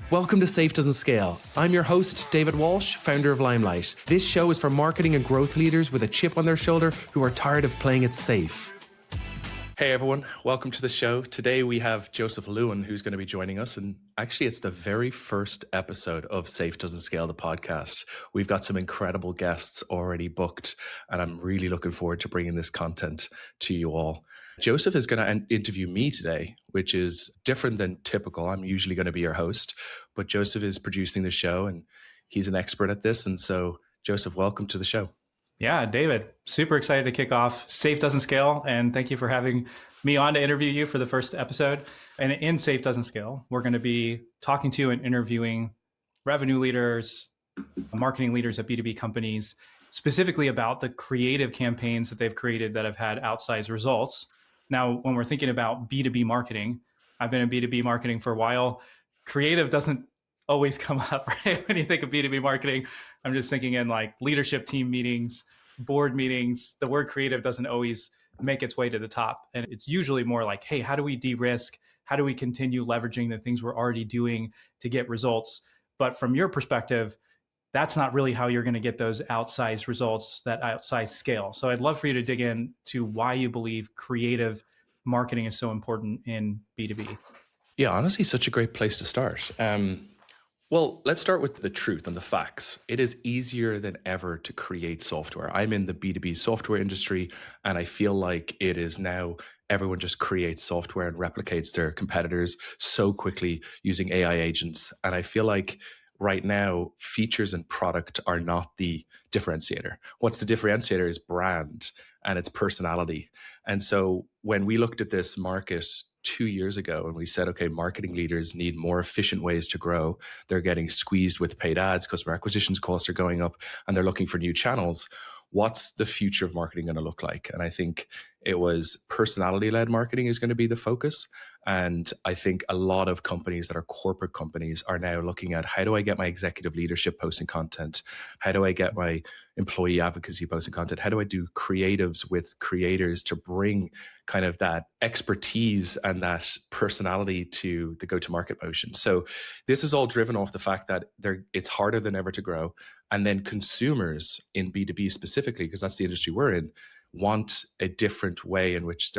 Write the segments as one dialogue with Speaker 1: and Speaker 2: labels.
Speaker 1: Welcome to Safe Doesn't Scale. I'm your host, David Walsh, founder of Limelight. This show is for marketing and growth leaders with a chip on their shoulder who are tired of playing it safe. Hey everyone, welcome to the show. Today we have Joseph Lewin who's going to be joining us, and actually it's the very first episode of Safe Doesn't Scale, the podcast. We've got some incredible guests already booked, and I'm really looking forward to bringing this content to you all. Joseph is going to interview me today, which is different than typical. I'm usually going to be your host, but Joseph is producing the show and he's an expert at this. And so Joseph, welcome to the show.
Speaker 2: Yeah, David, super excited to kick off Safe Doesn't Scale. And thank you for having me on to interview you for the first episode. And in Safe Doesn't Scale, we're going to be talking to and interviewing revenue leaders, marketing leaders at B2B companies, specifically about the creative campaigns that they've created that have had outsized results. Now, when we're thinking about B2B marketing, I've been in B2B marketing for a while. Creative doesn't always come up, right? When you think of B2B marketing, I'm just thinking in like leadership team meetings, board meetings. The word creative doesn't always make its way to the top. And it's usually more like, hey, how do we de-risk? How do we continue leveraging the things we're already doing to get results? But from your perspective, that's not really how you're going to get those outsized results, that outsized scale. So I'd love for you to dig into why you believe creative marketing is so important in B2B.
Speaker 1: Yeah, honestly, such a great place to start. Well, let's start with the truth and the facts. It is easier than ever to create software. I'm in the B2B software industry, and I feel like it is now everyone just creates software and replicates their competitors so quickly using AI agents. And I feel like right now, features and product are not the differentiator. What's the differentiator is brand and its personality. And so when we looked at this market 2 years ago and we said, okay, marketing leaders need more efficient ways to grow. They're getting squeezed with paid ads, customer acquisitions costs are going up, and they're looking for new channels. What's the future of marketing going to look like? And I think it was personality-led marketing is going to be the focus. And I think a lot of companies that are corporate companies are now looking at, how do I get my executive leadership posting content? How do I get my employee advocacy posting content? How do I do creatives with creators to bring kind of that expertise and that personality to the go-to-market motion? So this is all driven off the fact that it's harder than ever to grow. And then consumers in B2B specifically, because that's the industry we're in, want a different way in which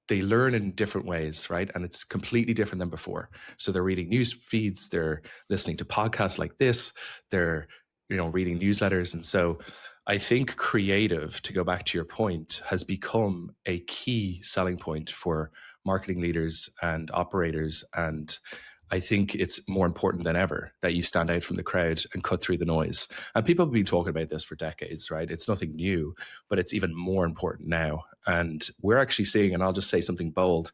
Speaker 1: they learn in different ways, right? And it's completely different than before. So they're reading news feeds, they're listening to podcasts like this, they're reading newsletters. And so I think creative, to go back to your point, has become a key selling point for marketing leaders and operators. And I think it's more important than ever that you stand out from the crowd and cut through the noise. And people have been talking about this for decades, right? It's nothing new, but it's even more important now. And we're actually seeing, and I'll just say something bold,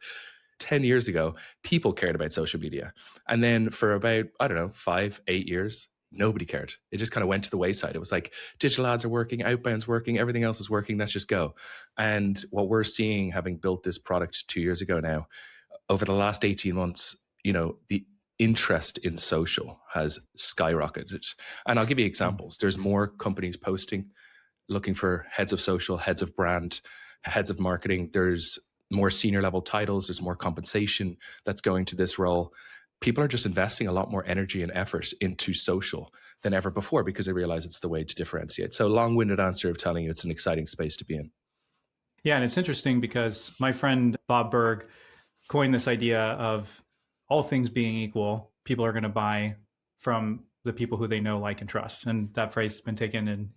Speaker 1: 10 years ago, people cared about social media. And then for about, 5, 8 years, nobody cared. It just kind of went to the wayside. It was like digital ads are working, outbound's working, everything else is working, let's just go. And what we're seeing, having built this product 2 years ago now, over the last 18 months, the interest in social has skyrocketed. And I'll give you examples. There's more companies posting, looking for heads of social, heads of brand, heads of marketing. There's more senior level titles. There's more compensation that's going to this role. People are just investing a lot more energy and effort into social than ever before because they realize it's the way to differentiate. So long-winded answer of telling you it's an exciting space to be in.
Speaker 2: Yeah, and it's interesting because my friend Bob Berg coined this idea of all things being equal, people are going to buy from the people who they know, like, and trust. And that phrase has been taken and,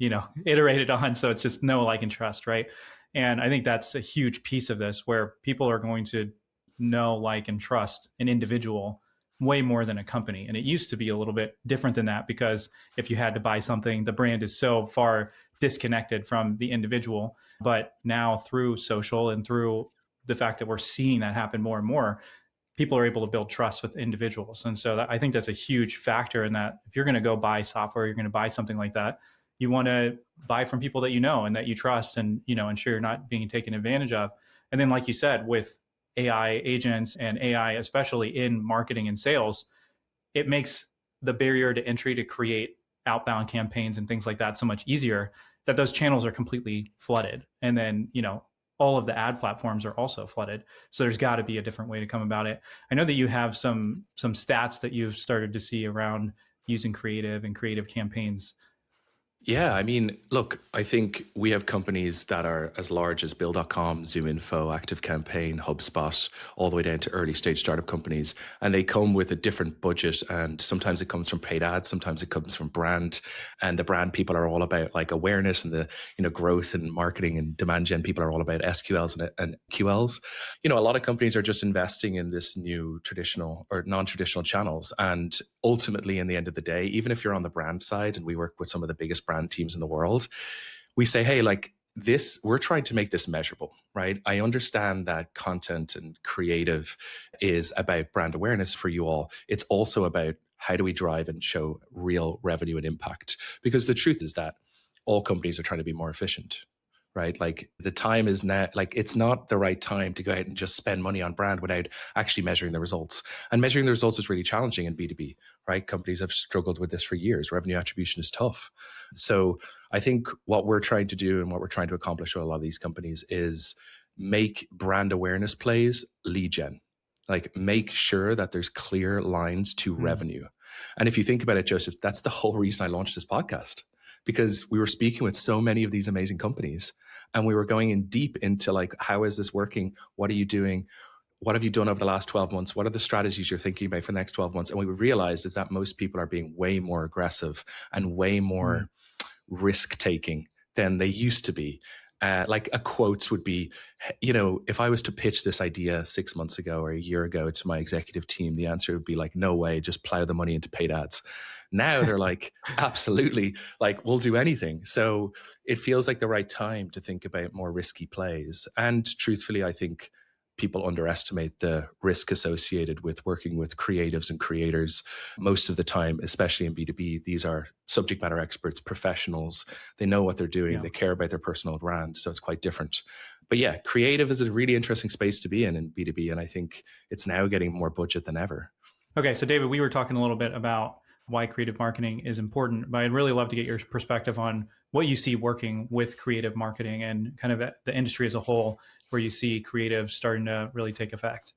Speaker 2: iterated on. So it's just know, like, and trust, right? And I think that's a huge piece of this, where people are going to know, like, and trust an individual way more than a company. And it used to be a little bit different than that, because if you had to buy something, the brand is so far disconnected from the individual. But now through social and through the fact that we're seeing that happen more and more, people are able to build trust with individuals. And so I think that's a huge factor in that. If you're going to go buy software, you're going to buy something like that, you want to buy from people that you know and that you trust, and ensure you're not being taken advantage of. And then, like you said, with AI agents and AI, especially in marketing and sales, it makes the barrier to entry to create outbound campaigns and things like that so much easier, that those channels are completely flooded. And then, all of the ad platforms are also flooded. So there's got to be a different way to come about it. I know that you have some stats that you've started to see around using creative and creative campaigns.
Speaker 1: Yeah, I mean, look, I think we have companies that are as large as Bill.com, ZoomInfo, ActiveCampaign, HubSpot, all the way down to early stage startup companies. And they come with a different budget. And sometimes it comes from paid ads, sometimes it comes from brand. And the brand people are all about like awareness and the, growth and marketing and demand gen people are all about SQLs and QLs. A lot of companies are just investing in this new traditional or non-traditional channels. And ultimately, in the end of the day, even if you're on the brand side, and we work with some of the biggest brand teams in the world, we say, hey, like this, we're trying to make this measurable, right? I understand that content and creative is about brand awareness for you all. It's also about how do we drive and show real revenue and impact? Because the truth is that all companies are trying to be more efficient, right? Like the time is now, like it's not the right time to go out and just spend money on brand without actually measuring the results. And measuring the results is really challenging in B2B, right? Companies have struggled with this for years. Revenue attribution is tough. So I think what we're trying to do and what we're trying to accomplish with a lot of these companies is make brand awareness plays lead gen. Like make sure that there's clear lines to revenue. And if you think about it, Joseph, that's the whole reason I launched this podcast, because we were speaking with so many of these amazing companies and we were going in deep into like, how is this working? What are you doing? What have you done over the last 12 months? What are the strategies you're thinking about for the next 12 months? And what we realized is that most people are being way more aggressive and way more risk taking than they used to be. Like a quote would be, if I was to pitch this idea 6 months ago or a year ago to my executive team, the answer would be like, no way, just plow the money into paid ads. Now they're like, absolutely, like we'll do anything. So it feels like the right time to think about more risky plays. And truthfully, I think people underestimate the risk associated with working with creatives and creators. Most of the time, especially in B2B, these are subject matter experts, professionals. They know what they're doing. They care about their personal brand. So it's quite different. But yeah, creative is a really interesting space to be in B2B. And I think it's now getting more budget than ever.
Speaker 2: Okay. So David, we were talking a little bit about why creative marketing is important, but I'd really love to get your perspective on what you see working with creative marketing and kind of the industry as a whole, where you see creative starting to really take effect.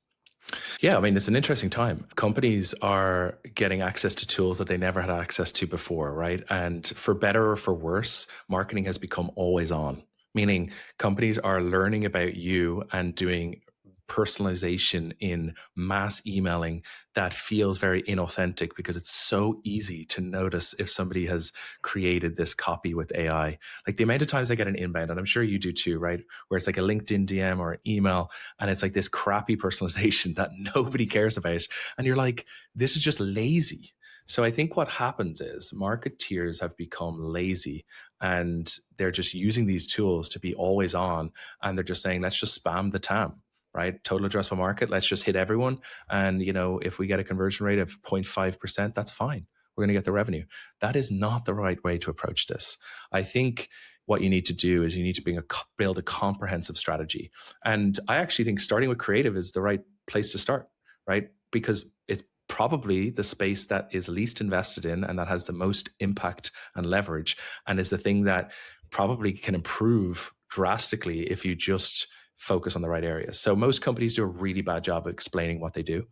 Speaker 1: Yeah, I mean, it's an interesting time. Companies are getting access to tools that they never had access to before, right? And for better or for worse, marketing has become always on, meaning companies are learning about you and doing personalization in mass emailing that feels very inauthentic because it's so easy to notice if somebody has created this copy with AI. Like the amount of times I get an inbound, and I'm sure you do too, right? Where it's like a LinkedIn DM or an email, and it's like this crappy personalization that nobody cares about. And you're like, this is just lazy. So I think what happens is marketeers have become lazy and they're just using these tools to be always on. And they're just saying, let's just spam the TAM. Right? Total addressable market. Let's just hit everyone. And, if we get a conversion rate of 0.5%, that's fine. We're going to get the revenue. That is not the right way to approach this. I think what you need to do is you need to build a comprehensive strategy. And I actually think starting with creative is the right place to start, right? Because it's probably the space that is least invested in and that has the most impact and leverage, and is the thing that probably can improve drastically if you just focus on the right areas. So most companies do a really bad job of explaining what they do.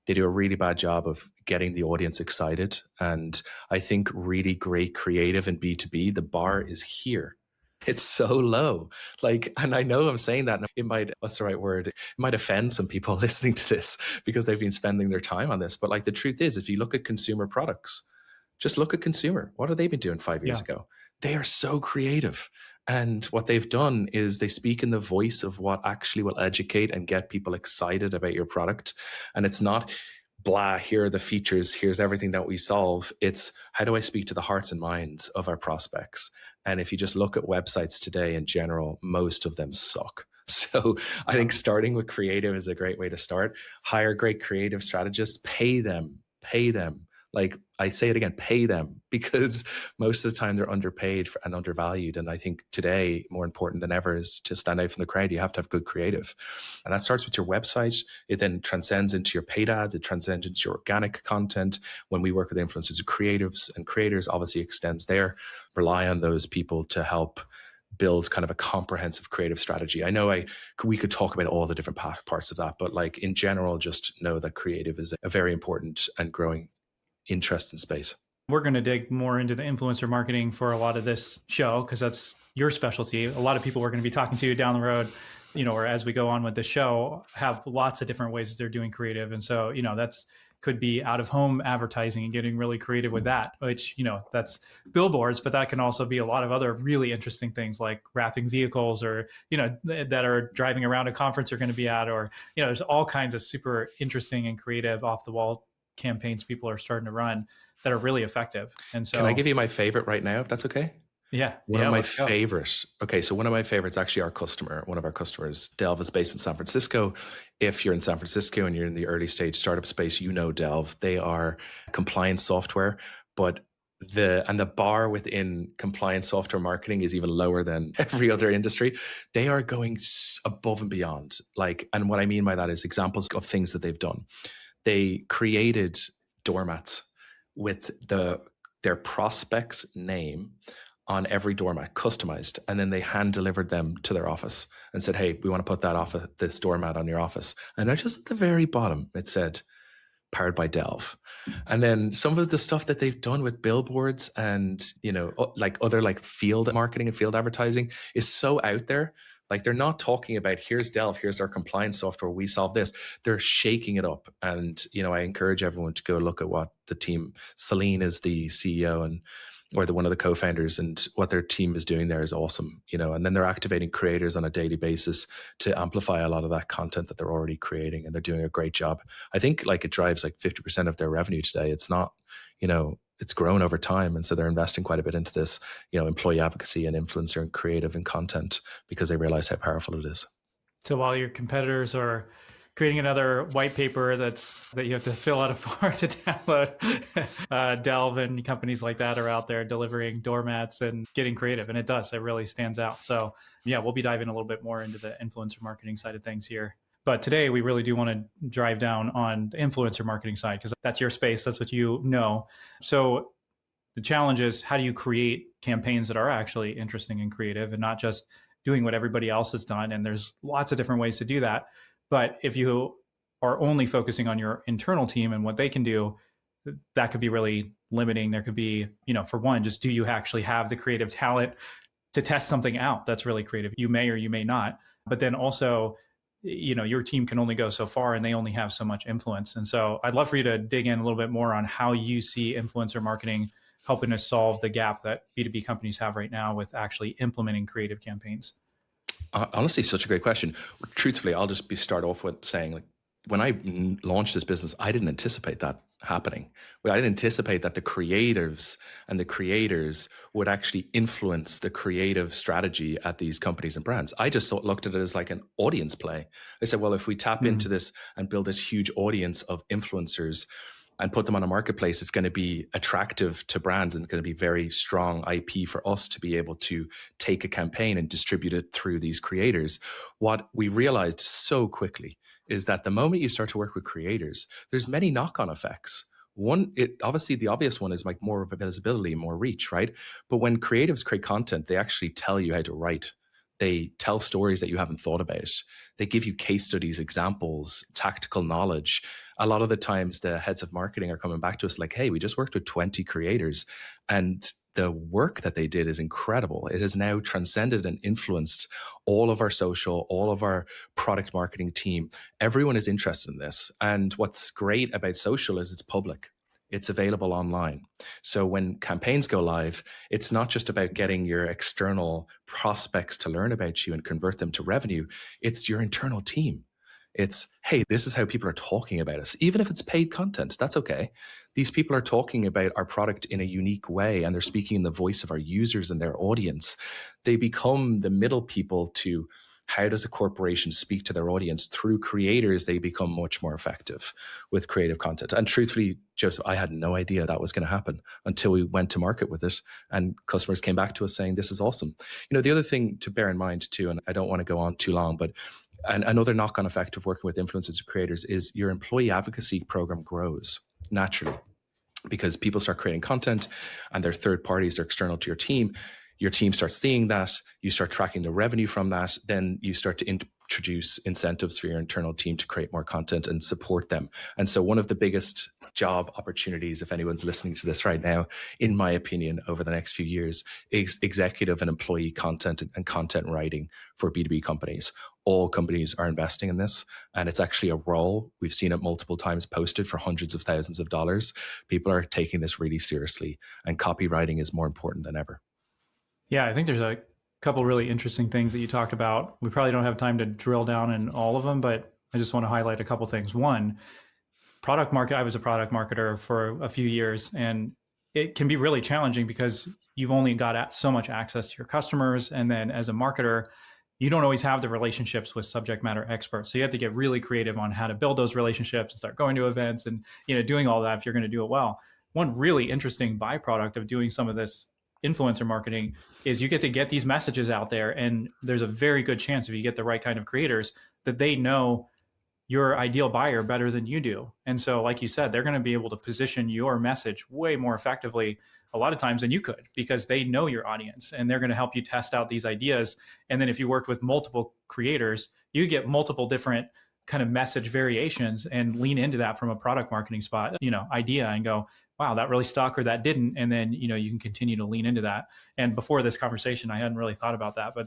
Speaker 1: They do a really bad job of getting the audience excited. And I think really great creative in B2B, the bar is here. It's so low. And I know I'm saying that, and it might, what's the right word? It might offend some people listening to this because they've been spending their time on this. But the truth is, if you look at consumer products, just look at consumer. What have they been doing 5 years ago? They are so creative. And what they've done is they speak in the voice of what actually will educate and get people excited about your product. And it's not blah, here are the features, here's everything that we solve. It's how do I speak to the hearts and minds of our prospects? And if you just look at websites today in general, most of them suck. So I think starting with creative is a great way to start. Hire great creative strategists, pay them. Like I say it again, pay them, because most of the time they're underpaid and undervalued. And I think today, more important than ever, is to stand out from the crowd. You have to have good creative. And that starts with your website. It then transcends into your paid ads. It transcends into your organic content. When we work with influencers and creatives and creators, obviously extends there. Rely on those people to help build kind of a comprehensive creative strategy. I know we could talk about all the different parts of that, but like in general, just know that creative is a very important and growing interest in space.
Speaker 2: We're going to dig more into the influencer marketing for a lot of this show because that's your specialty. A lot of people we're going to be talking to down the road, or as we go on with the show, have lots of different ways that they're doing creative. And so, that's could be out of home advertising and getting really creative with that, which, that's billboards, but that can also be a lot of other really interesting things like wrapping vehicles or, that are driving around a conference you're going to be at, or, there's all kinds of super interesting and creative off the wall campaigns people are starting to run that are really effective. And so,
Speaker 1: can I give you my favorite right now, if that's okay?
Speaker 2: Yeah.
Speaker 1: One of my favorites. Okay. So one of my favorites, actually one of our customers, Delve, is based in San Francisco. If you're in San Francisco and you're in the early stage startup space, Delve. They are compliance software, but the bar within compliance software marketing is even lower than every other industry. They are going above and beyond. And what I mean by that is examples of things that they've done. They created doormats with their prospect's name on every doormat, customized, and then they hand delivered them to their office and said, "Hey, we want to put this doormat on your office." And just at the very bottom, it said, "Powered by Delve." And then some of the stuff that they've done with billboards and other field marketing and field advertising is so out there. They're not talking about, here's Delve, here's our compliance software, we solve this. They're shaking it up. And, I encourage everyone to go look at what the team, Celine is the CEO or one of the co-founders, and what their team is doing there is awesome, and then they're activating creators on a daily basis to amplify a lot of that content that they're already creating, and they're doing a great job. I think it drives 50% of their revenue today. It's not, it's grown over time. And so they're investing quite a bit into this, employee advocacy and influencer and creative and content, because they realize how powerful it is.
Speaker 2: So while your competitors are creating another white paper that you have to fill out a form to download, Delve and companies like that are out there delivering doormats and getting creative. And it really stands out. So yeah, we'll be diving a little bit more into the influencer marketing side of things here. But today we really do want to drive down on the influencer marketing side, because that's your space. That's what you know. So the challenge is, how do you create campaigns that are actually interesting and creative and not just doing what everybody else has done? And there's lots of different ways to do that. But if you are only focusing on your internal team and what they can do, that could be really limiting. There could be, for one, just do you actually have the creative talent to test something out that's really creative? You may or you may not. But then also, your team can only go so far and they only have so much influence. And so I'd love for you to dig in a little bit more on how you see influencer marketing helping to solve the gap that B2B companies have right now with actually implementing creative campaigns.
Speaker 1: Honestly, such a great question. Truthfully, I'll just start off with saying, when I launched this business, I didn't anticipate that happening. I didn't anticipate that the creatives and the creators would actually influence the creative strategy at these companies and brands. I just looked at it as an audience play. I said, well, if we tap into this and build this huge audience of influencers and put them on a marketplace, it's going to be attractive to brands and going to be very strong IP for us to be able to take a campaign and distribute it through these creators. What we realized so quickly is that the moment you start to work with creators, there's many knock-on effects. One, obviously the obvious one is more visibility, more reach, right? But when creatives create content, they actually tell you how to write. They tell stories that you haven't thought about. They give you case studies, examples, tactical knowledge. A lot of the times the heads of marketing are coming back to us hey, we just worked with 20 creators and the work that they did is incredible. It has now transcended and influenced all of our social, all of our product marketing team. Everyone is interested in this. And what's great about social is it's public. It's available online. So when campaigns go live, it's not just about getting your external prospects to learn about you and convert them to revenue. It's your internal team. It's, hey, this is how people are talking about us. Even if it's paid content, that's okay. These people are talking about our product in a unique way, and they're speaking in the voice of our users and their audience. They become the middle people to how does a corporation speak to their audience? Through creators, they become much more effective with creative content. And truthfully, Joseph, I had no idea that was going to happen until we went to market with it. And customers came back to us saying, this is awesome. The other thing to bear in mind too, and I don't want to go on too long, but another knock-on effect of working with influencers and creators is your employee advocacy program grows naturally, because people start creating content and they're third parties, they're external to your team. your team starts seeing that, you start tracking the revenue from that, then you start to introduce incentives for your internal team to create more content and support them. And so one of the biggest job opportunities, if anyone's listening to this right now, in my opinion, over the next few years, is executive and employee content and content writing for B2B companies. All companies are investing in this, and it's actually a role. We've seen it multiple times posted for hundreds of thousands of dollars. People are taking this really seriously, and copywriting is more important than ever.
Speaker 2: Yeah, I think there's a couple really interesting things that you talked about. We probably don't have time to drill down in all of them, but I just want to highlight a couple things. One, product market. I was a product marketer for a few years, and it can be really challenging because you've only got so much access to your customers. And then as a marketer, you don't always have the relationships with subject matter experts. So you have to get really creative on how to build those relationships and start going to events and, doing all that if you're going to do it well. One really interesting byproduct of doing some of this influencer marketing is you get these messages out there, and there's a very good chance if you get the right kind of creators that they know your ideal buyer better than you do. And so, like you said, they're going to be able to position your message way more effectively a lot of times than you could, because they know your audience and they're going to help you test out these ideas. And then if you worked with multiple creators, you get multiple different kind of message variations and lean into that from a product marketing idea and go, wow, that really stuck or that didn't. And then, you can continue to lean into that. And before this conversation, I hadn't really thought about that, but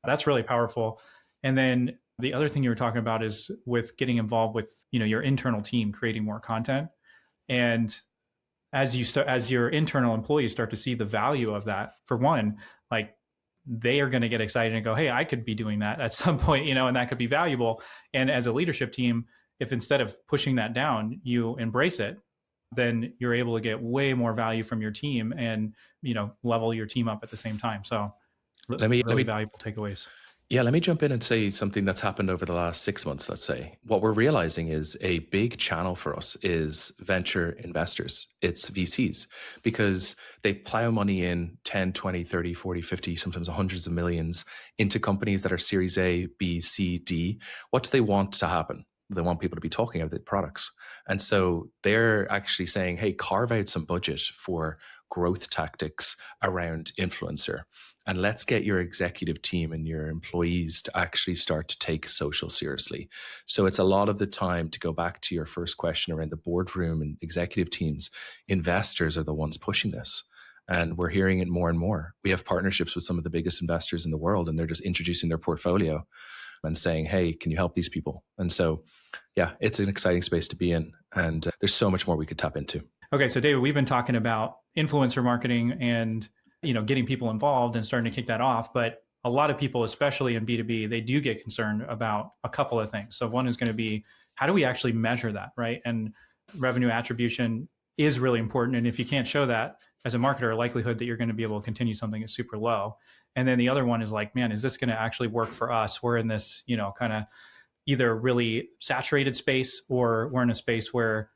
Speaker 2: that's really powerful. And then the other thing you were talking about is with getting involved with, your internal team, creating more content. And as your internal employees start to see the value of that, for one, like they are going to get excited and go, hey, I could be doing that at some point, and that could be valuable. And as a leadership team, if instead of pushing that down, you embrace it, then you're able to get way more value from your team and, level your team up at the same time. So really valuable takeaways.
Speaker 1: Yeah, let me jump in and say something that's happened over the last 6 months, let's say. What we're realizing is a big channel for us is venture investors. It's VCs, because they plow money in 10, 20, 30, 40, 50, sometimes hundreds of millions into companies that are Series A, B, C, D. What do they want to happen? They want people to be talking about the products. And so they're actually saying, hey, carve out some budget for growth tactics around influencer. And let's get your executive team and your employees to actually start to take social seriously. So it's a lot of the time, to go back to your first question around the boardroom and executive teams, investors are the ones pushing this. And we're hearing it more and more. We have partnerships with some of the biggest investors in the world, and they're just introducing their portfolio and saying, hey, can you help these people? And so, yeah, it's an exciting space to be in. And there's so much more we could tap into.
Speaker 2: Okay, so David, we've been talking about influencer marketing and getting people involved and starting to kick that off. But a lot of people, especially in B2B, they do get concerned about a couple of things. So one is going to be, how do we actually measure that, right? And revenue attribution is really important. And if you can't show that as a marketer, likelihood that you're going to be able to continue something is super low. And then the other one is like, man, is this going to actually work for us? We're in this, kind of either really saturated space, or we're in a space where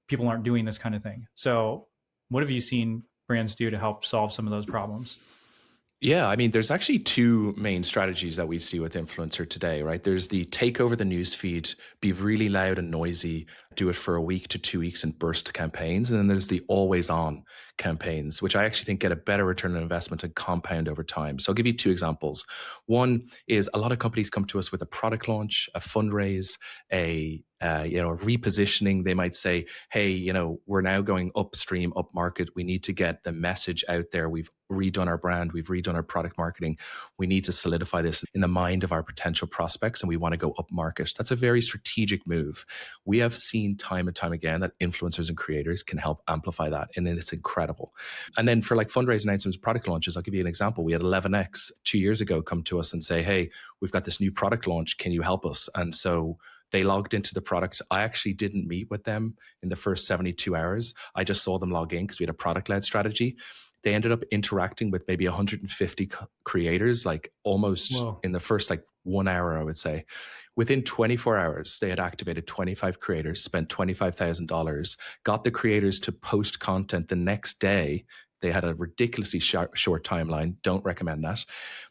Speaker 2: people aren't doing this kind of thing. So what have you seen brands do to help solve some of those problems?
Speaker 1: Yeah, I mean, there's actually two main strategies that we see with influencer today, right? There's the take over the news feed, be really loud and noisy, do it for a week to 2 weeks and burst campaigns. And then there's the always on campaigns, which I actually think get a better return on investment and compound over time. So I'll give you two examples. One is a lot of companies come to us with a product launch, a fundraise, a repositioning. They might say, hey, we're now going upstream, up market. We need to get the message out there. We've redone our brand. We've redone our product marketing. We need to solidify this in the mind of our potential prospects, and we want to go up market. That's a very strategic move. We have seen time and time again that influencers and creators can help amplify that, and it's incredible. And then for like fundraise announcements, product launches, I'll give you an example. We had 11X 2 years ago come to us and say, hey, we've got this new product launch. Can you help us? And so they logged into the product. I actually didn't meet with them in the first 72 hours. I just saw them log in because we had a product-led strategy. They ended up interacting with maybe 150 creators, like almost in the first 1 hour, I would say. Within 24 hours, they had activated 25 creators, spent $25,000, got the creators to post content the next day. They had a ridiculously short timeline. Don't recommend that.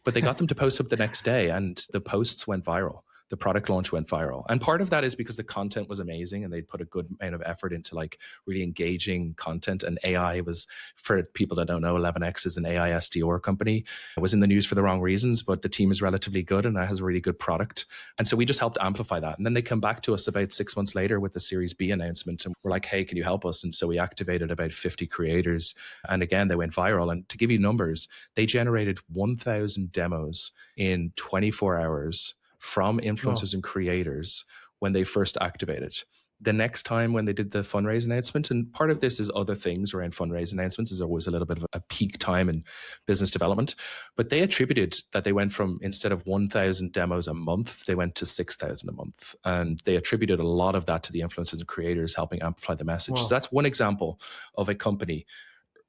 Speaker 1: But they got them to post up the next day, and the posts went viral. the product launch went viral. And part of that is because the content was amazing and they'd put a good amount of effort into like really engaging content. And AI was, for people that don't know, 11x is an AI SDR company. It was in the news for the wrong reasons, but the team is relatively good and it has a really good product. And so we just helped amplify that. And then they come back to us about 6 months later with the Series B announcement. And we're like, hey, can you help us? And so we activated about 50 creators. And again, they went viral. And to give you numbers, they generated 1,000 demos in 24 hours from influencers and creators when they first activated. The next time when they did the fundraise announcement, and part of this is other things around fundraise announcements, is always a little bit of a peak time in business development. But they attributed that they went from, instead of 1,000 demos a month, they went to 6,000 a month. And they attributed a lot of that to the influencers and creators helping amplify the message. So that's one example of a company,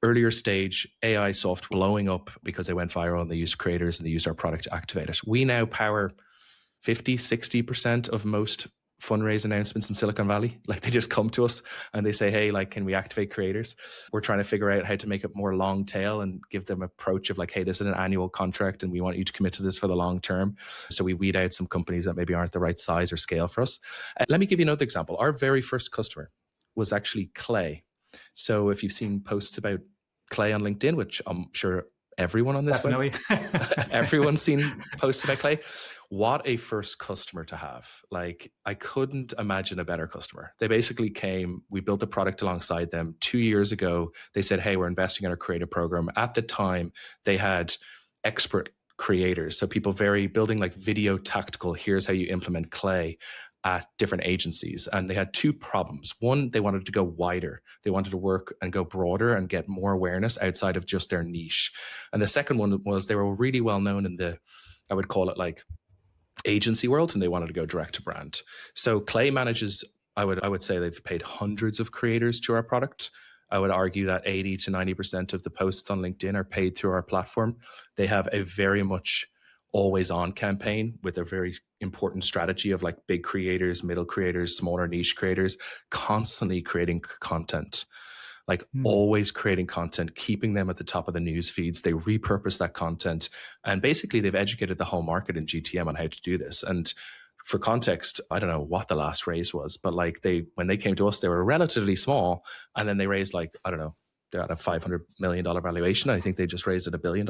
Speaker 1: earlier stage AI software, blowing up because they went viral and they used creators and they used our product to activate it. We now power 50, 60% of most fundraise announcements in Silicon Valley. Like, they just come to us and they say, hey, like, can we activate creators? We're trying to figure out how to make it more long tail and give them an approach of like, hey, this is an annual contract and we want you to commit to this for the long term. So we weed out some companies that maybe aren't the right size or scale for us. Let me give you another example. Our very first customer was actually Clay. So if you've seen posts about Clay on LinkedIn, which I'm sure everyone on this website, everyone's seen posts about Clay. What a first customer to have. Like, I couldn't imagine a better customer. They basically came, we built a product alongside them 2 years ago. They said, hey, we're investing in our creative program. At the time, they had expert creators. So people building like video tactical, here's how you implement Clay at different agencies. And they had two problems. One, they wanted to go wider. They wanted to work and go broader and get more awareness outside of just their niche. And the second one was they were really well known in the, I would call it like agency world, and they wanted to go direct to brand. So Clay manages, I would say they've paid hundreds of creators to our product. I would argue that 80 to 90% of the posts on LinkedIn are paid through our platform. They have a very much always on campaign with a very important strategy of like big creators, middle creators, smaller niche creators, constantly creating content, like always creating content, keeping them at the top of the news feeds. They repurpose that content. And basically they've educated the whole market in GTM on how to do this. And for context, I don't know what the last raise was, but like when they came to us, they were relatively small. And then they raised like, I don't know, they're at a $500 million valuation. I think they just raised at $1 billion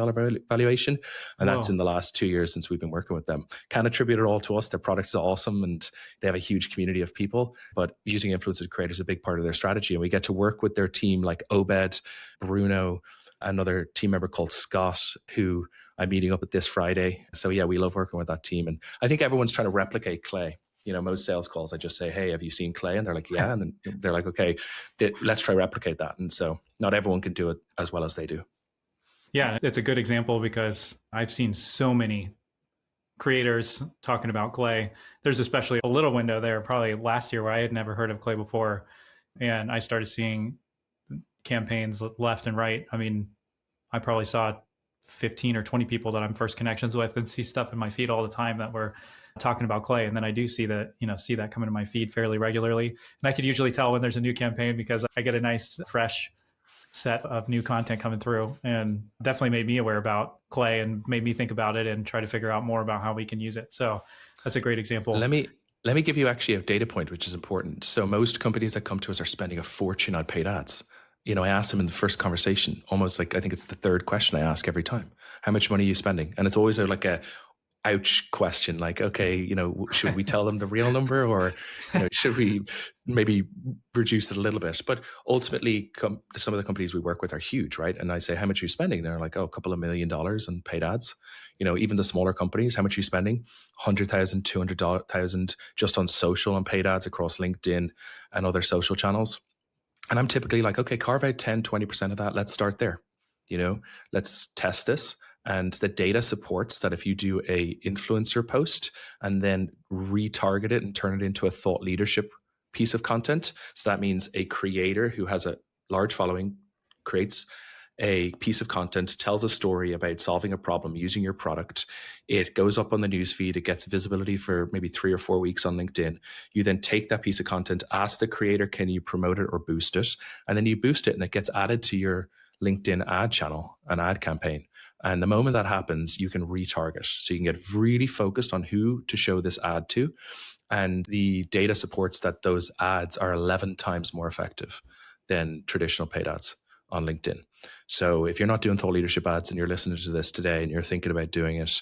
Speaker 1: valuation. And that's in the last 2 years since we've been working with them. Can't attribute it all to us. Their product is awesome and they have a huge community of people, but using influencer creators is a big part of their strategy. And we get to work with their team like Obed, Bruno, another team member called Scott, who I'm meeting up with this Friday. So yeah, we love working with that team. And I think everyone's trying to replicate Clay. You know, most sales calls, I just say, hey, have you seen Clay? And they're like, yeah. And then they're like, okay, let's try replicate that. And so not everyone can do it as well as they do.
Speaker 2: Yeah, it's a good example because I've seen so many creators talking about Clay. There's especially a little window there, probably last year, where I had never heard of Clay before. And I started seeing campaigns left and right. I mean, I probably saw 15 or 20 people that I'm first connections with and see stuff in my feed all the time that were talking about Clay. And then I do see that come into my feed fairly regularly. And I could usually tell when there's a new campaign because I get a nice fresh set of new content coming through, and definitely made me aware about Clay and made me think about it and try to figure out more about how we can use it. So that's a great example.
Speaker 1: Let me give you actually a data point, which is important. So most companies that come to us are spending a fortune on paid ads. You know, I asked them in the first conversation, almost like, I think it's the third question I ask every time. How much money are you spending? And it's always like a ouch question, like, okay, you know, should we tell them the real number, or, you know, should we maybe reduce it a little bit? But ultimately, some of the companies we work with are huge, right? And I say, how much are you spending? They're like, oh, a couple of $1 million on paid ads. You know, even the smaller companies, how much are you spending? 100,000, 200,000 just on social and paid ads across LinkedIn and other social channels. And I'm typically like, okay, carve out 10, 20% of that. Let's start there. You know, let's test this. And the data supports that if you do a influencer post and then retarget it and turn it into a thought leadership piece of content. So that means a creator who has a large following creates a piece of content, tells a story about solving a problem using your product. It goes up on the newsfeed. It gets visibility for maybe 3 or 4 weeks on LinkedIn. You then take that piece of content, ask the creator, can you promote it or boost it? And then you boost it and it gets added to your LinkedIn ad channel, an ad campaign. And the moment that happens, you can retarget. So you can get really focused on who to show this ad to. And the data supports that those ads are 11 times more effective than traditional paid ads on LinkedIn. So if you're not doing thought leadership ads and you're listening to this today and you're thinking about doing it,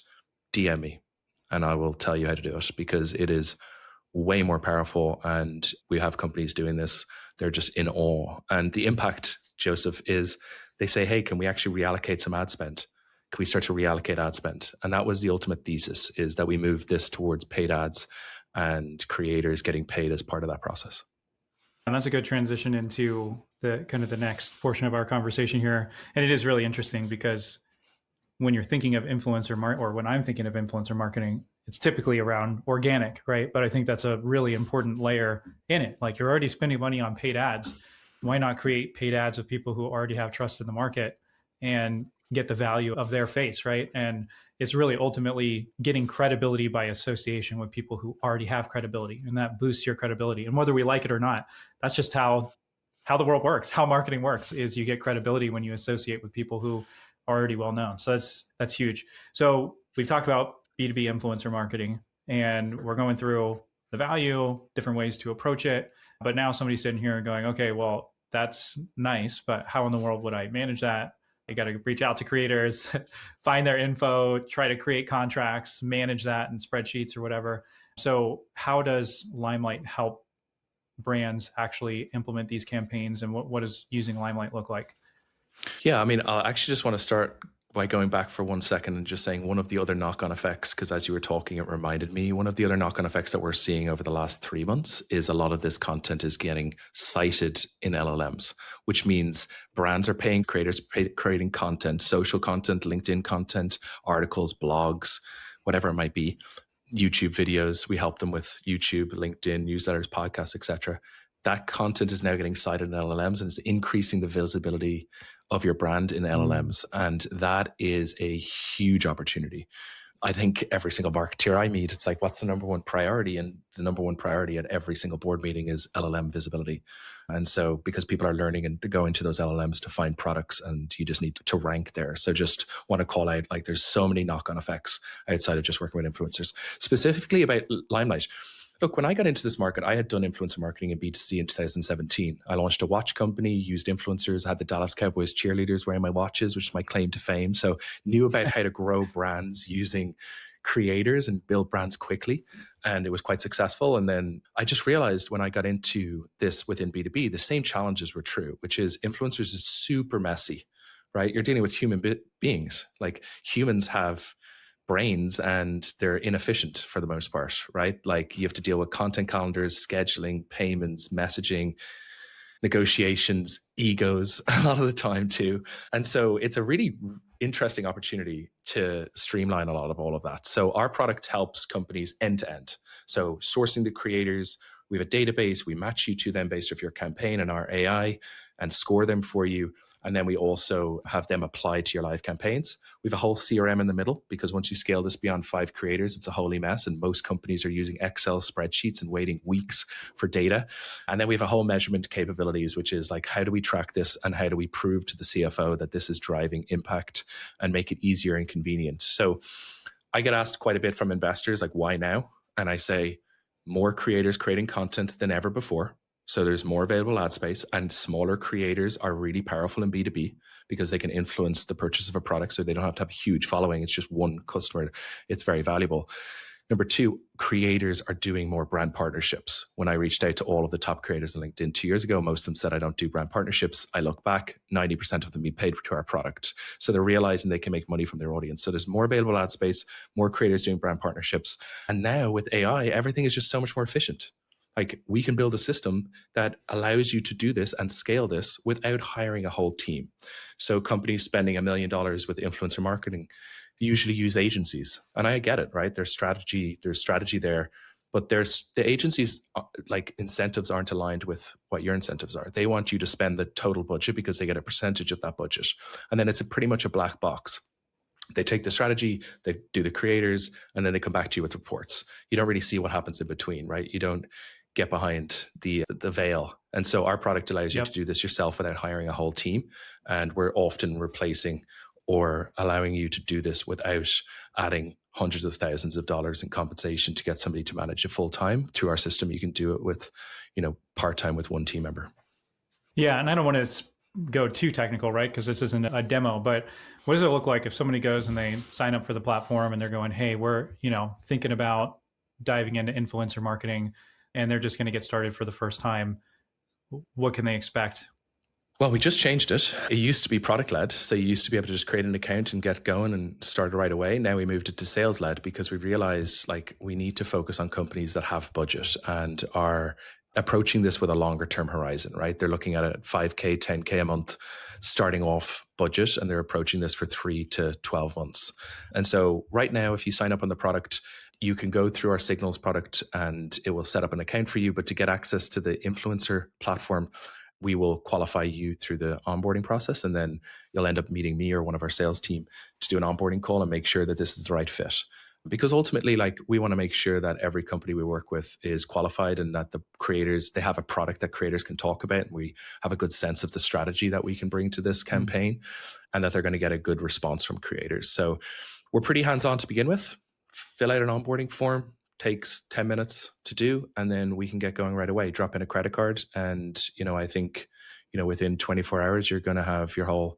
Speaker 1: DM me and I will tell you how to do it, because it is way more powerful. And we have companies doing this. They're just in awe. And the impact, Joseph, is they say, hey, can we actually reallocate some ad spend? Can we start to reallocate ad spend? And that was the ultimate thesis, is that we moved this towards paid ads and creators getting paid as part of that process.
Speaker 2: And that's a good transition into the kind of the next portion of our conversation here. And it is really interesting because when you're thinking of influencer or when I'm thinking of influencer marketing, it's typically around organic, right? But I think that's a really important layer in it. Like, you're already spending money on paid ads. Why not create paid ads of people who already have trust in the market and get the value of their face, right? And it's really ultimately getting credibility by association with people who already have credibility, and that boosts your credibility. And whether we like it or not, that's just how the world works, how marketing works, is you get credibility when you associate with people who are already well known. So that's huge. So we've talked about B2B influencer marketing, and we're going through the value, different ways to approach it. But now somebody's sitting here going, okay, well, that's nice, but how in the world would I manage that? You got to reach out to creators, find their info, try to create contracts, manage that in spreadsheets or whatever. So how does Limelight help brands actually implement these campaigns, and what does using Limelight look like?
Speaker 1: Yeah, I mean, I actually just want to start by going back for 1 second and just saying one of the other knock-on effects, because as you were talking, it reminded me, one of the other knock-on effects that we're seeing over the last 3 months is a lot of this content is getting cited in LLMs, which means brands are paying creators, creating content, social content, LinkedIn content, articles, blogs, whatever it might be, YouTube videos. We help them with YouTube, LinkedIn, newsletters, podcasts, etc. That content is now getting cited in LLMs, and it's increasing the visibility of your brand in LLMs. And that is a huge opportunity. I think every single marketeer I meet, it's like, what's the number one priority? And the number one priority at every single board meeting is LLM visibility. And so because people are learning and go into those LLMs to find products, and you just need to rank there. So just want to call out, like, there's so many knock-on effects outside of just working with influencers. Specifically about Limelight. Look, when I got into this market, I had done influencer marketing in B2C in 2017. I launched a watch company, used influencers, had the Dallas Cowboys cheerleaders wearing my watches, which is my claim to fame. So knew about how to grow brands using creators and build brands quickly. And it was quite successful. And then I just realized when I got into this within B2B, the same challenges were true, which is influencers is super messy, right? You're dealing with human beings. Like, humans have brains and they're inefficient for the most part, right? Like, you have to deal with content calendars, scheduling, payments, messaging, negotiations, egos a lot of the time too. And so it's a really interesting opportunity to streamline a lot of all of that. So our product helps companies end to end. So sourcing the creators, we have a database, we match you to them based off your campaign and our AI and score them for you. And then we also have them applied to your live campaigns. We have a whole CRM in the middle, because once you scale this beyond 5 creators, it's a holy mess. And most companies are using Excel spreadsheets and waiting weeks for data. And then we have a whole measurement capabilities, which is like, how do we track this and how do we prove to the CFO that this is driving impact and make it easier and convenient? So I get asked quite a bit from investors, like, why now? And I say, more creators creating content than ever before. So there's more available ad space, and smaller creators are really powerful in B2B because they can influence the purchase of a product. So they don't have to have a huge following. It's just one customer. It's very valuable. Number 2, creators are doing more brand partnerships. When I reached out to all of the top creators on LinkedIn 2 years ago, most of them said, I don't do brand partnerships. I look back, 90% of them be paid to our product. So they're realizing they can make money from their audience. So there's more available ad space, more creators doing brand partnerships. And now with AI, everything is just so much more efficient. Like, we can build a system that allows you to do this and scale this without hiring a whole team. So companies spending $1 million with influencer marketing usually use agencies. And I get it, right? There's strategy there, but the agencies, like, incentives aren't aligned with what your incentives are. They want you to spend the total budget because they get a percentage of that budget. And then it's pretty much a black box. They take the strategy, they do the creators, and then they come back to you with reports. You don't really see what happens in between, right? You don't get behind the veil And so our product allows you to
Speaker 2: Yep.
Speaker 1: do this yourself without hiring a whole team. And we're often replacing or allowing you to do this without adding hundreds of thousands of dollars in compensation to get somebody to manage it full time. Through our system, you can do it with, part time with one team member.
Speaker 2: Yeah, and I don't want to go too technical, right? Because this isn't a demo, but what does it look like if somebody goes and they sign up for the platform and they're going, hey, we're, thinking about diving into influencer marketing, and they're just going to get started for the first time? What can they expect?
Speaker 1: Well, we just changed it. It used to be product led. So you used to be able to just create an account and get going and start right away. Now we moved it to sales led because we realized we need to focus on companies that have budget and are approaching this with a longer term horizon, right? They're looking at a 5K, 10K a month starting off budget, and they're approaching this for 3 to 12 months. And so right now, if you sign up on the product, you can go through our Signals product and it will set up an account for you. But to get access to the influencer platform, we will qualify you through the onboarding process, and then you'll end up meeting me or one of our sales team to do an onboarding call and make sure that this is the right fit. Because ultimately, we want to make sure that every company we work with is qualified and that the creators, they have a product that creators can talk about, and we have a good sense of the strategy that we can bring to this campaign, and that they're going to get a good response from creators. So we're pretty hands-on to begin with. Fill out an onboarding form, takes 10 minutes to do, and then we can get going right away. Drop in a credit card, and I think within 24 hours you're going to have your whole,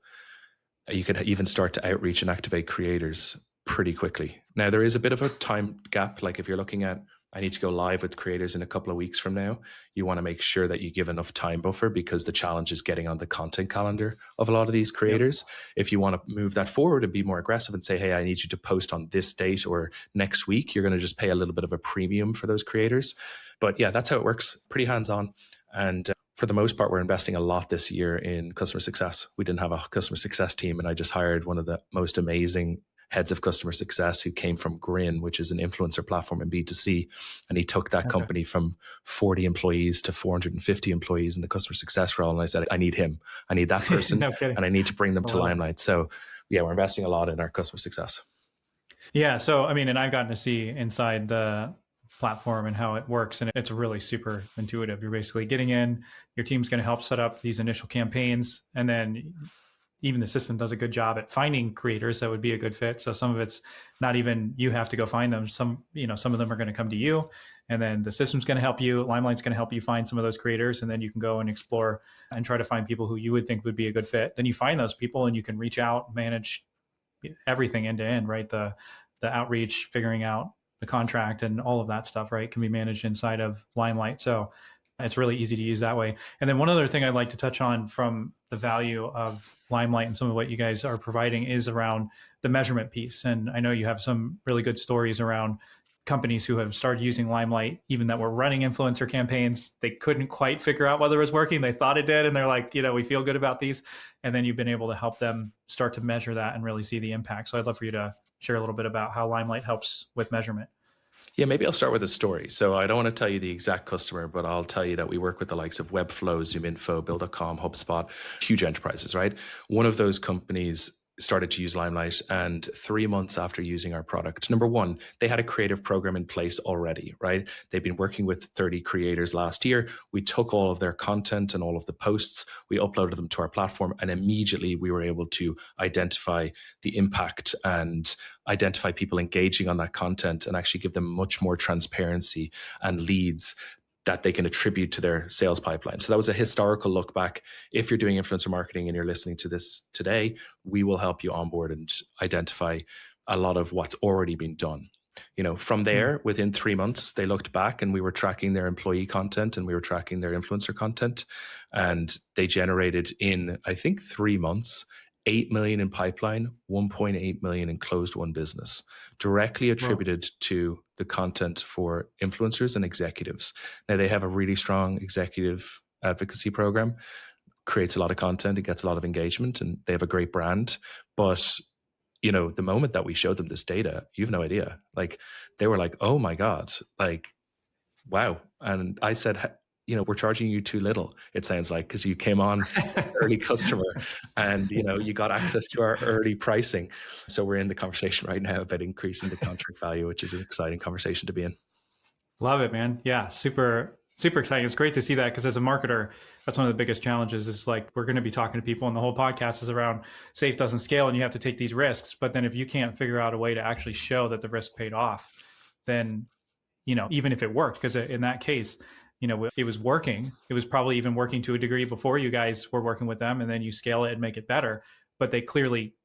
Speaker 1: you could even start to outreach and activate creators pretty quickly. Now there is a bit of a time gap. Like if you're looking at, I need to go live with creators in a couple of weeks from now, you want to make sure that you give enough time buffer, because the challenge is getting on the content calendar of a lot of these creators. Yep. If you want to move that forward and be more aggressive and say, hey, I need you to post on this date or next week, you're going to just pay a little bit of a premium for those creators. But yeah, that's how it works. Pretty hands-on. And for the most part, we're investing a lot this year in customer success. We didn't have a customer success team, and I just hired one of the most amazing heads of customer success who came from Grin, which is an influencer platform in B2C. And he took that company from 40 employees to 450 employees in the customer success role. And I said, I need him. I need that person.
Speaker 2: No
Speaker 1: and I need to bring them to Limelight. So yeah, we're investing a lot in our customer success.
Speaker 2: Yeah. So, and I've gotten to see inside the platform and how it works, and it's really super intuitive. You're basically getting in, your team's going to help set up these initial campaigns, and then even the system does a good job at finding creators that would be a good fit. So some of it's not even you have to go find them. Some of them are going to come to you, and then the system's going to help you. Limelight's going to help you find some of those creators, and then you can go and explore and try to find people who you would think would be a good fit. Then you find those people and you can reach out, manage everything end to end, right? The outreach, figuring out the contract and all of that stuff, right, can be managed inside of Limelight. So it's really easy to use that way. And then one other thing I'd like to touch on from the value of Limelight and some of what you guys are providing is around the measurement piece. And I know you have some really good stories around companies who have started using Limelight, even that were running influencer campaigns. They couldn't quite figure out whether it was working. They thought it did. And they're like, we feel good about these. And then you've been able to help them start to measure that and really see the impact. So I'd love for you to share a little bit about how Limelight helps with measurement.
Speaker 1: Yeah, maybe I'll start with a story. So I don't want to tell you the exact customer, but I'll tell you that we work with the likes of Webflow, ZoomInfo, Bill.com, HubSpot, huge enterprises, right? One of those companies started to use Limelight, and 3 months after using our product, number one, they had a creative program in place already, right? They've been working with 30 creators last year. We took all of their content and all of the posts, we uploaded them to our platform, and immediately we were able to identify the impact and identify people engaging on that content and actually give them much more transparency and leads that they can attribute to their sales pipeline. So that was a historical look back. If you're doing influencer marketing and you're listening to this today, we will help you onboard and identify a lot of what's already been done. From there, within 3 months, they looked back and we were tracking their employee content and we were tracking their influencer content. And they generated in, I think, 3 months, 8 million in pipeline, 1.8 million in closed won business, directly attributed to the content for influencers and executives. Now, they have a really strong executive advocacy program, creates a lot of content, it gets a lot of engagement, and they have a great brand. But, the moment that we showed them this data, you have no idea. They were like, oh my God, wow. And I said, we're charging you too little, it sounds like, because you came on early customer and, you got access to our early pricing. So we're in the conversation right now about increasing the contract value, which is an exciting conversation to be in.
Speaker 2: Love it, man. Yeah, super Super exciting. It's great to see that, because as a marketer, that's one of the biggest challenges is like, we're going to be talking to people and the whole podcast is around safe doesn't scale and you have to take these risks. But then if you can't figure out a way to actually show that the risk paid off, then, even if it worked, because in that case, it was working, it was probably even working to a degree before you guys were working with them, and then you scale it and make it better, but they clearly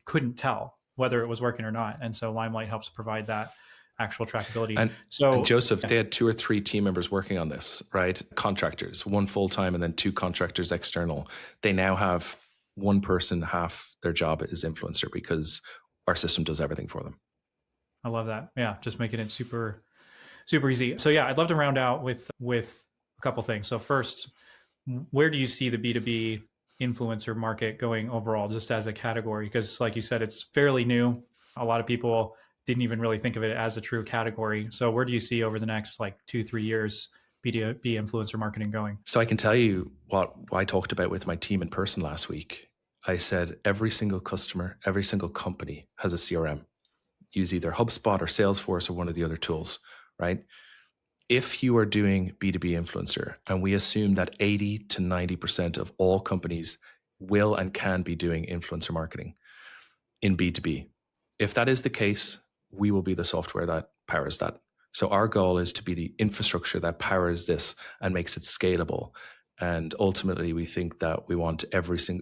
Speaker 2: couldn't tell whether it was working or not. And so Limelight helps provide that actual trackability.
Speaker 1: And Joseph, they had 2 or 3 team members working on this, right? Contractors, 1 full-time and then 2 contractors external. They now have 1 person, half their job is influencer, because our system does everything for them.
Speaker 2: I love that. Yeah, just making it super, super easy. So yeah, I'd love to round out with a couple things. So first, where do you see the B2B influencer market going overall, just as a category? Because like you said, it's fairly new. A lot of people didn't even really think of it as a true category. So where do you see over the next 2-3 years B2B influencer marketing going?
Speaker 1: So I can tell you what I talked about with my team in person last week. I said every single customer, every single company has a CRM. Use either HubSpot or Salesforce or one of the other tools, right? If you are doing B2B influencer, and we assume that 80 to 90% of all companies will and can be doing influencer marketing in B2B, if that is the case, we will be the software that powers that. So our goal is to be the infrastructure that powers this and makes it scalable. And ultimately, we think that we want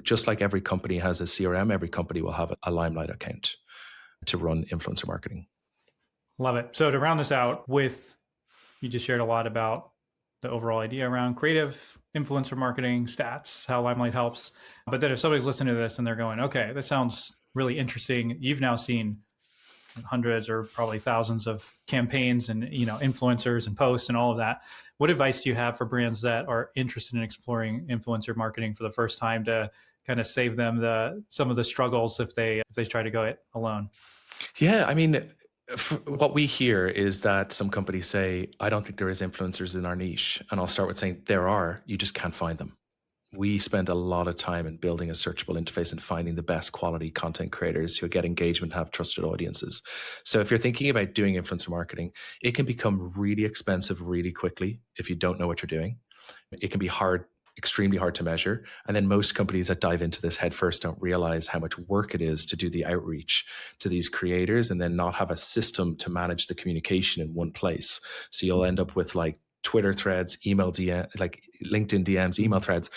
Speaker 1: just like every company has a CRM, every company will have a Limelight account to run influencer marketing.
Speaker 2: Love it. So to round this out, you just shared a lot about the overall idea around creative influencer marketing, stats, how Limelight helps. But then if somebody's listening to this and they're going, okay, this sounds really interesting. You've now seen hundreds or probably thousands of campaigns and influencers and posts and all of that. What advice do you have for brands that are interested in exploring influencer marketing for the first time to kind of save them some of the struggles if they try to go it alone?
Speaker 1: Yeah, I mean, what we hear is that some companies say, I don't think there is influencers in our niche. And I'll start with saying there are, you just can't find them. We spend a lot of time in building a searchable interface and finding the best quality content creators who get engagement, have trusted audiences. So if you're thinking about doing influencer marketing, it can become really expensive really quickly if you don't know what you're doing. It can be extremely hard to measure. And then most companies that dive into this headfirst don't realize how much work it is to do the outreach to these creators and then not have a system to manage the communication in one place. So you'll end up with Twitter threads, email DM, LinkedIn DMs, email threads.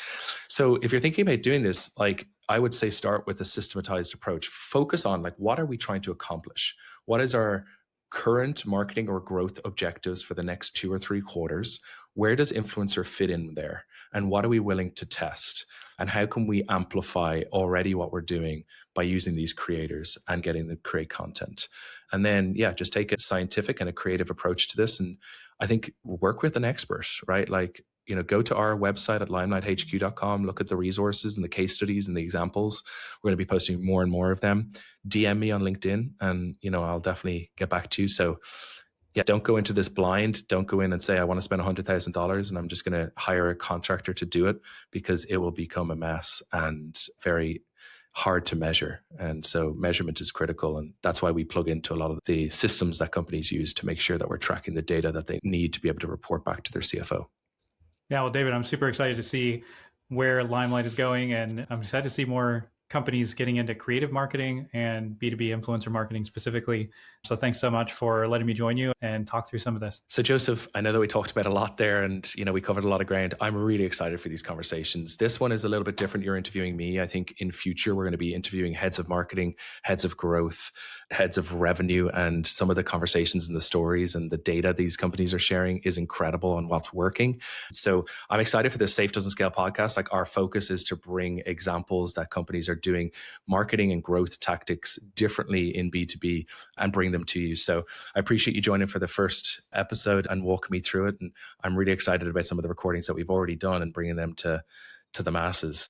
Speaker 1: So if you're thinking about doing this, I would say start with a systematized approach. Focus on what are we trying to accomplish? What is our current marketing or growth objectives for the next 2 or 3 quarters? Where does influencer fit in there? And what are we willing to test? And how can we amplify already what we're doing by using these creators and getting them to create content? And then, just take a scientific and a creative approach to this. And I think work with an expert, right? Go to our website at limelighthq.com, look at the resources and the case studies and the examples. We're going to be posting more and more of them. DM me on LinkedIn and, I'll definitely get back to you. So don't go into this blind. Don't go in and say, I want to spend $100,000 and I'm just going to hire a contractor to do it, because it will become a mess and very hard to measure. And so measurement is critical. And that's why we plug into a lot of the systems that companies use to make sure that we're tracking the data that they need to be able to report back to their CFO.
Speaker 2: Yeah, well, David, I'm super excited to see where Limelight is going. And I'm excited to see more companies getting into creative marketing and B2B influencer marketing specifically. So thanks so much for letting me join you and talk through some of this.
Speaker 1: So Joseph, I know that we talked about a lot there and, we covered a lot of ground. I'm really excited for these conversations. This one is a little bit different. You're interviewing me. I think in future, we're going to be interviewing heads of marketing, heads of growth, heads of revenue, and some of the conversations and the stories and the data these companies are sharing is incredible on what's working. So I'm excited for this Safe Doesn't Scale podcast. Our focus is to bring examples that companies are doing marketing and growth tactics differently in B2B and bring them to you. So I appreciate you joining for the first episode and walking me through it. And I'm really excited about some of the recordings that we've already done and bringing them to the masses.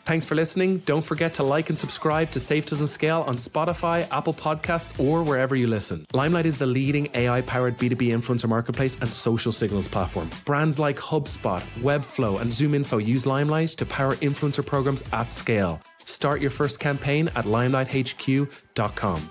Speaker 1: Thanks for listening. Don't forget to like and subscribe to Safe Doesn't Scale on Spotify, Apple Podcasts, or wherever you listen. Limelight is the leading AI-powered B2B influencer marketplace and social signals platform. Brands like HubSpot, Webflow, and ZoomInfo use Limelight to power influencer programs at scale. Start your first campaign at limelighthq.com.